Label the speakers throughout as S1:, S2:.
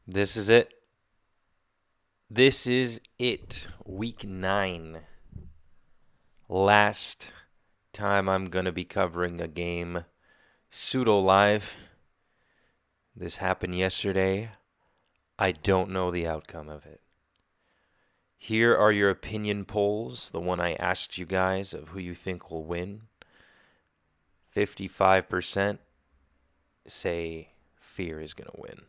S1: This is it. This is it. Week 9. Last time I'm going to be covering a game pseudo live. This happened yesterday. I don't know the outcome of it. Here are your opinion polls, the one I asked you guys of who you think will win. 55% say Fear is going to win.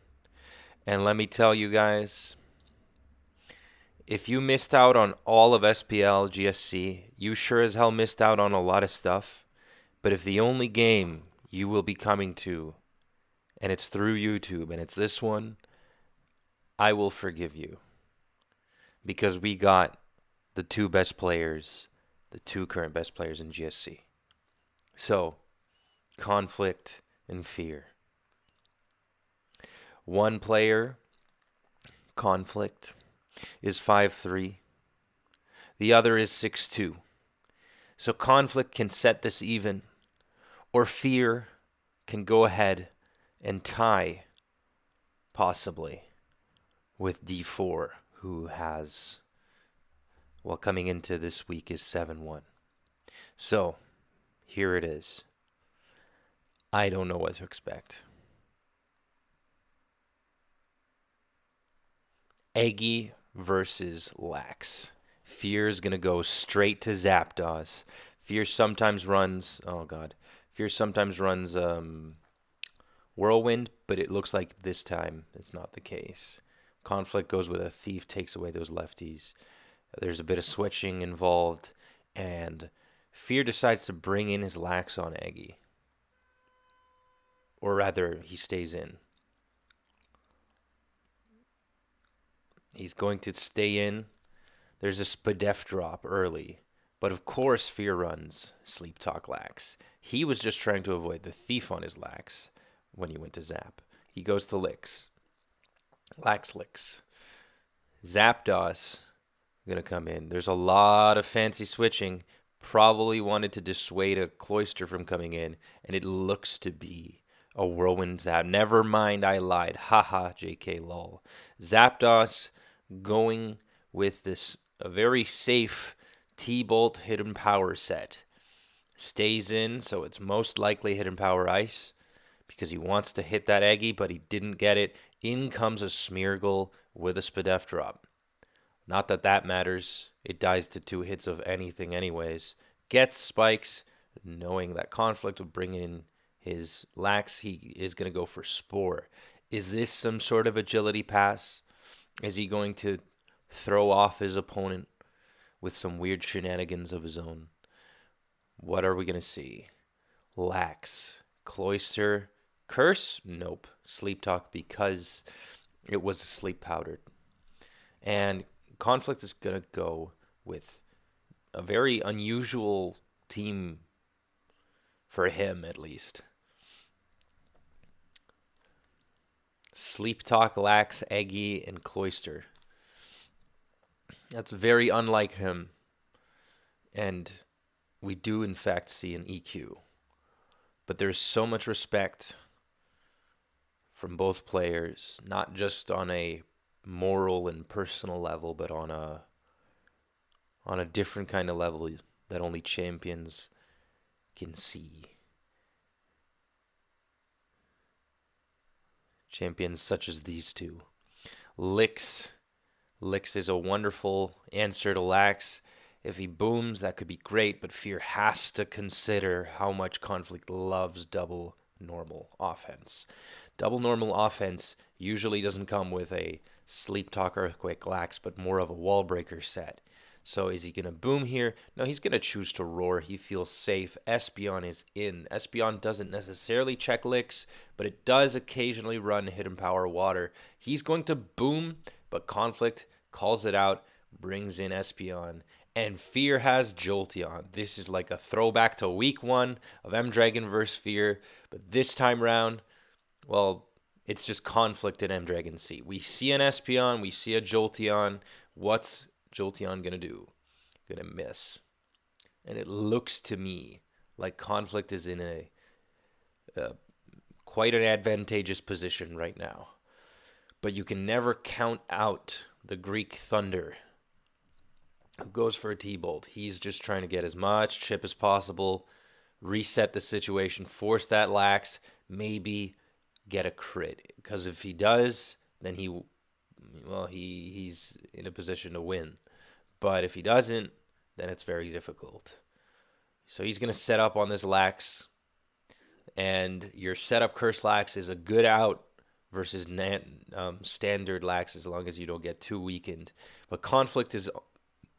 S1: And let me tell you guys, if you missed out on all of SPL GSC, you sure as hell missed out on a lot of stuff. But if the only game you will be coming to, and it's through YouTube, and it's this one, I will forgive you. Because we got the two best players, the two current best players in GSC. So, conflict and fear. One player, conflict, is 5'3". The other is 6'2". So conflict can set this even, or fear can go ahead and tie, possibly, with D4, who has, well, coming into this week is 7-1. So, here it is. I don't know what to expect. Eggy versus Lax. Fear is going to go straight to Zapdos. Fear sometimes runs, oh god. Fear sometimes runs Whirlwind, but it looks like this time it's not the case. Conflict goes with a Thief, takes away those lefties. There's a bit of switching involved, and Fear decides to bring in his Lax on Eggy. Or rather, he stays in. He's going to stay in. There's a Spadef drop early. But of course, Fear runs Sleep Talk Lax. He was just trying to avoid the Thief on his Lax when he went to Zap. He goes to Licks. Lax Licks. Zapdos going to come in. There's a lot of fancy switching. Probably wanted to dissuade a Cloyster from coming in. And it looks to be a Whirlwind Zap. Never mind, I lied. Haha, JK lol. Zapdos going with this a very safe T-Bolt Hidden Power set. Stays in, so it's most likely Hidden Power Ice because he wants to hit that Eggy, but he didn't get it. In comes a Smeargle with a Spadef drop. Not that that matters. It dies to 2 hits of anything anyways. Gets Spikes, knowing that Conflict would bring in his Lax. He is going to go for Spore. Is this some sort of agility pass? Is he going to throw off his opponent with some weird shenanigans of his own? What are we going to see? Lax, Cloyster, Curse? Nope. Sleep Talk because it was sleep powdered. And Conflict is going to go with a very unusual team for him, at least. Sleep Talk, Lax, Eggy, and Cloyster. That's very unlike him. And we do, in fact, see an EQ. But there's so much respect from both players, not just on a moral and personal level, but on a different kind of level that only champions can see. Champions such as these two. Licks. Licks is a wonderful answer to Lax. If he booms, that could be great, but Fear has to consider how much Conflict loves double normal offense. Double normal offense usually doesn't come with a Sleep Talk Earthquake Lax, but more of a wall breaker set. So is he going to boom here? No, he's going to choose to roar. He feels safe. Espeon is in. Espeon doesn't necessarily check licks, but it does occasionally run Hidden Power Water. He's going to boom, but Conflict calls it out, brings in Espeon, and Fear has Jolteon. This is like a throwback to week 1 of M-Dragon vs. Fear, but this time round, well, it's just Conflict in M-Dragon C. We see an Espeon, we see a Jolteon. What's Jolteon going to do? Going to miss. And it looks to me like Conflict is in a quite an advantageous position right now. But you can never count out the Greek Thunder, who goes for a T-Bolt. He's just trying to get as much chip as possible, reset the situation, force that lax, maybe get a crit. Because if he does, then he's in a position to win. But if he doesn't, then it's very difficult. So he's going to set up on this lax, and your setup curse lax is a good out versus standard lax as long as you don't get too weakened. But Conflict is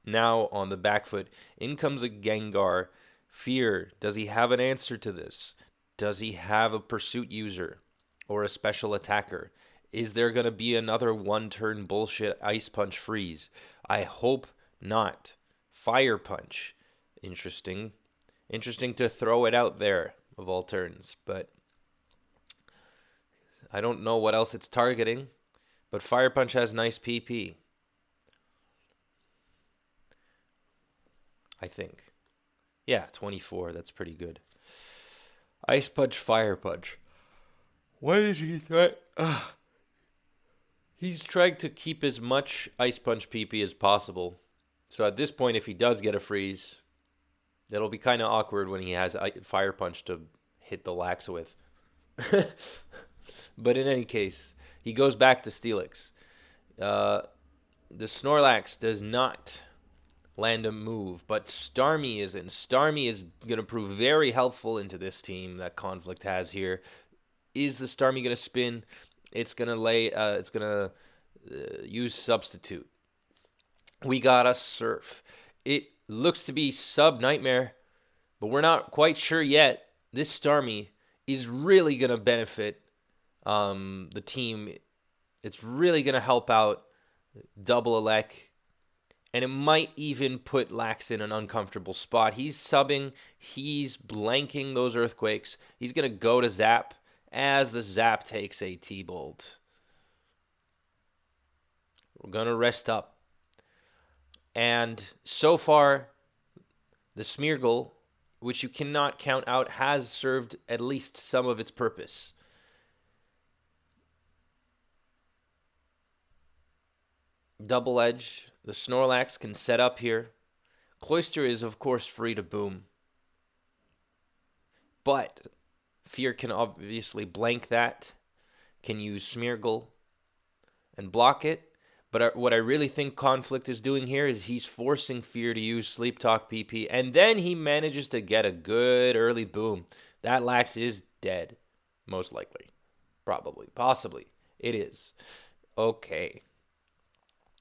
S1: now on the back foot. In comes a Gengar. Fear, does he have an answer to this? Does he have a pursuit user or a special attacker? Is there going to be another one-turn bullshit Ice Punch freeze? I hope not. Fire Punch. Interesting to throw it out there of all turns, but I don't know what else it's targeting. But Fire Punch has nice PP, I think. Yeah, 24. That's pretty good. Ice Punch, Fire Punch. What is he trying? He's trying to keep as much Ice Punch PP as possible. So at this point, if he does get a freeze, it'll be kind of awkward when he has Fire Punch to hit the lax with. But in any case, he goes back to Steelix. The Snorlax does not land a move, but Starmie is in. Starmie is going to prove very helpful into this team that Conflict has here. Is the Starmie going to spin? It's going to use Substitute. We got a Surf. It looks to be Sub Nightmare, but we're not quite sure yet. This Starmie is really going to benefit the team. It's really going to help out Double Elec, and it might even put Lax in an uncomfortable spot. He's subbing. He's blanking those Earthquakes. He's going to go to Zap as the Zap takes a T-Bolt. We're going to rest up. And so far, the Smeargle, which you cannot count out, has served at least some of its purpose. Double Edge, the Snorlax can set up here. Cloyster is, of course, free to boom. But Fear can obviously blank that, can use Smeargle and block it. But what I really think Conflict is doing here is he's forcing Fear to use Sleep Talk PP, and then he manages to get a good early boom. That Lax is dead, most likely. Probably. Possibly. It is. Okay.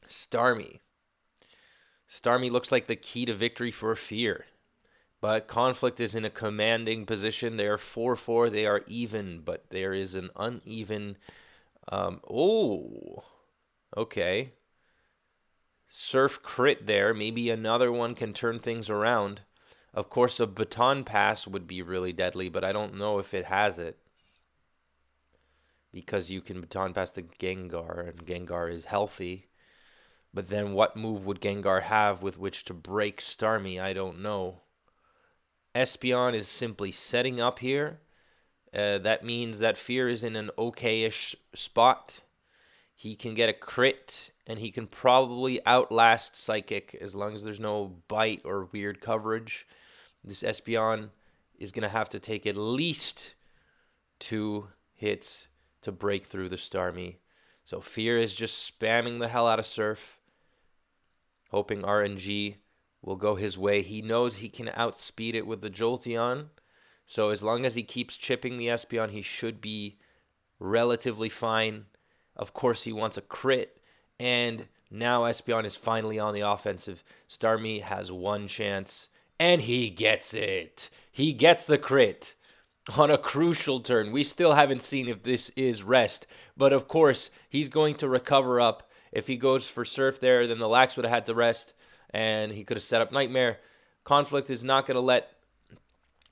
S1: Starmie. Starmie looks like the key to victory for Fear. But Conflict is in a commanding position. They are 4-4. They are even, but there is an uneven... Okay. Surf crit there. Maybe another one can turn things around. Of course, a Baton Pass would be really deadly, but I don't know if it has it. Because you can Baton Pass the Gengar, and Gengar is healthy. But then what move would Gengar have with which to break Starmie? I don't know. Espeon is simply setting up here. That means that Fear is in an okay-ish spot. He can get a crit, and he can probably outlast Psychic as long as there's no bite or weird coverage. This Espeon is going to have to take at least 2 hits to break through the Starmie. So Fear is just spamming the hell out of Surf, hoping RNG will go his way. He knows he can outspeed it with the Jolteon. So as long as he keeps chipping the Espeon, he should be relatively fine. Of course, he wants a crit, and now Espeon is finally on the offensive. Starmie has one chance, and he gets it. He gets the crit on a crucial turn. We still haven't seen if this is rest, but of course, he's going to recover up. If he goes for Surf there, then the Lax would have had to rest, and he could have set up Nightmare. Conflict is not going to let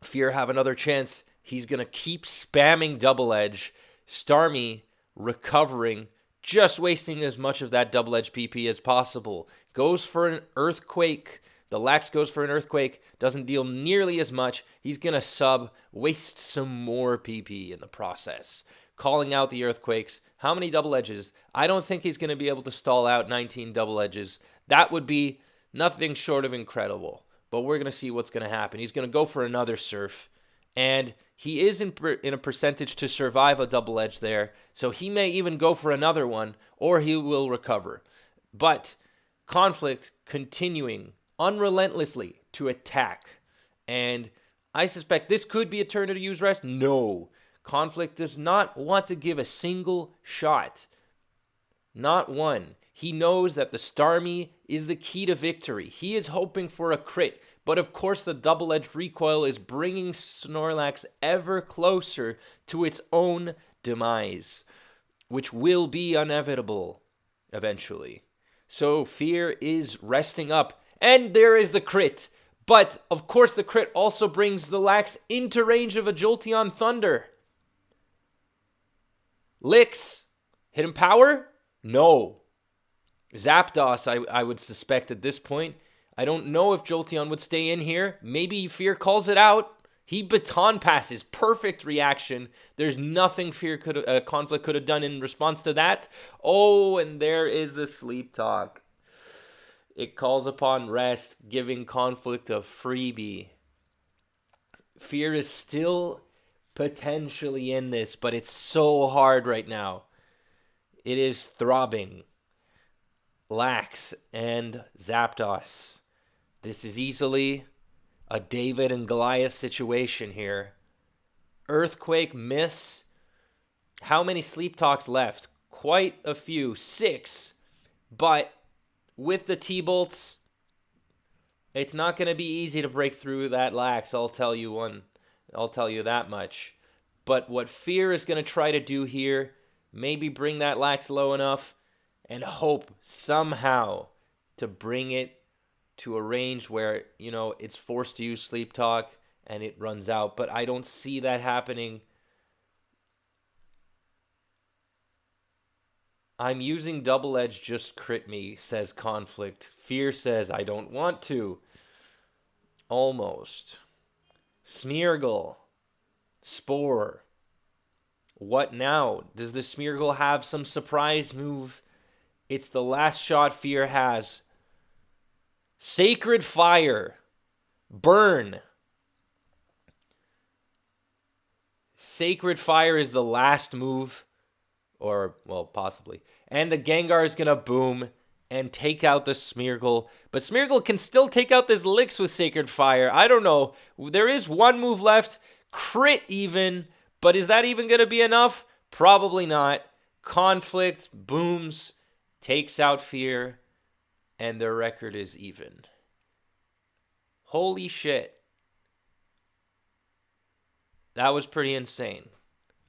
S1: Fear have another chance. He's going to keep spamming Double Edge. Starmie recovering, just wasting as much of that Double Edge PP as possible. Goes for an Earthquake. The Lax goes for an Earthquake. Doesn't deal nearly as much. He's going to sub, waste some more PP in the process. calling out the earthquakes. How many double edges? I don't think he's going to be able to stall out 19 double edges. That would be nothing short of incredible. But we're going to see what's going to happen. He's going to go for another surf. And he is in a percentage to survive a double edge there. So he may even go for another one, or he will recover. But Conflict continuing unrelentlessly to attack. And I suspect this could be a turn to use rest. No. Conflict does not want to give a single shot. Not one. He knows that the Starmie is the key to victory. He is hoping for a crit. But of course, the double-edged recoil is bringing Snorlax ever closer to its own demise, which will be inevitable eventually. So Fear is resting up. And there is the crit. But, of course, the crit also brings the Lax into range of a Jolteon Thunder. Licks. Hidden Power? No. Zapdos, I would suspect at this point. I don't know if Jolteon would stay in here. Maybe Fear calls it out. He baton passes. Perfect reaction. There's nothing Conflict could have done in response to that. Oh, and there is the Sleep Talk. It calls upon rest, giving Conflict a freebie. Fear is still potentially in this, but it's so hard right now. It is throbbing. Lax and Zapdos. This is easily a David and Goliath situation here. Earthquake, miss. How many Sleep Talks left? Quite a few. 6. But with the T-Bolts, it's not going to be easy to break through that Lax, I'll tell you that much. But what Fear is going to try to do here, maybe bring that Lax low enough and hope somehow to bring it to a range where, it's forced to use Sleep Talk and it runs out. But I don't see that happening. I'm using Double Edge, just crit me, says Conflict. Fear says, I don't want to. Almost. Smeargle. Spore. What now? Does the Smeargle have some surprise move? It's the last shot Fear has. Sacred Fire. Burn. Sacred Fire is the last move. Or, well, possibly. And the Gengar is going to boom and take out the Smeargle. But Smeargle can still take out this Licks with Sacred Fire. I don't know. There is one move left. Crit even. But is that even going to be enough? Probably not. Conflict booms, takes out Fear, and their record is even. Holy shit. That was pretty insane.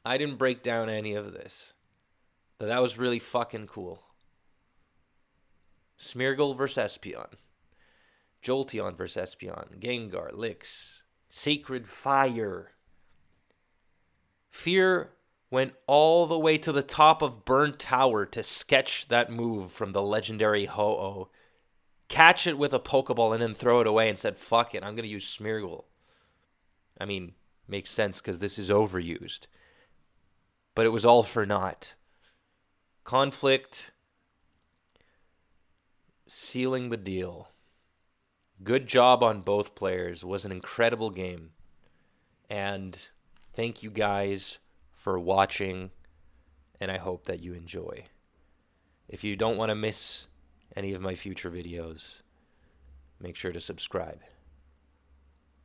S1: I didn't break down any of this. But that was really fucking cool. Smeargle versus Espeon. Jolteon versus Espeon. Gengar, Licks. Sacred Fire. Fear went all the way to the top of Burnt Tower to sketch that move from the legendary Ho-Oh. Catch it with a Pokeball and then throw it away and said, fuck it, I'm going to use Smeargle. I mean, makes sense because this is overused. But it was all for naught. Conflict sealing the deal. Good job on both players. It was an incredible game. And thank you guys for watching, and I hope that you enjoy. If you don't want to miss any of my future videos, make sure to subscribe.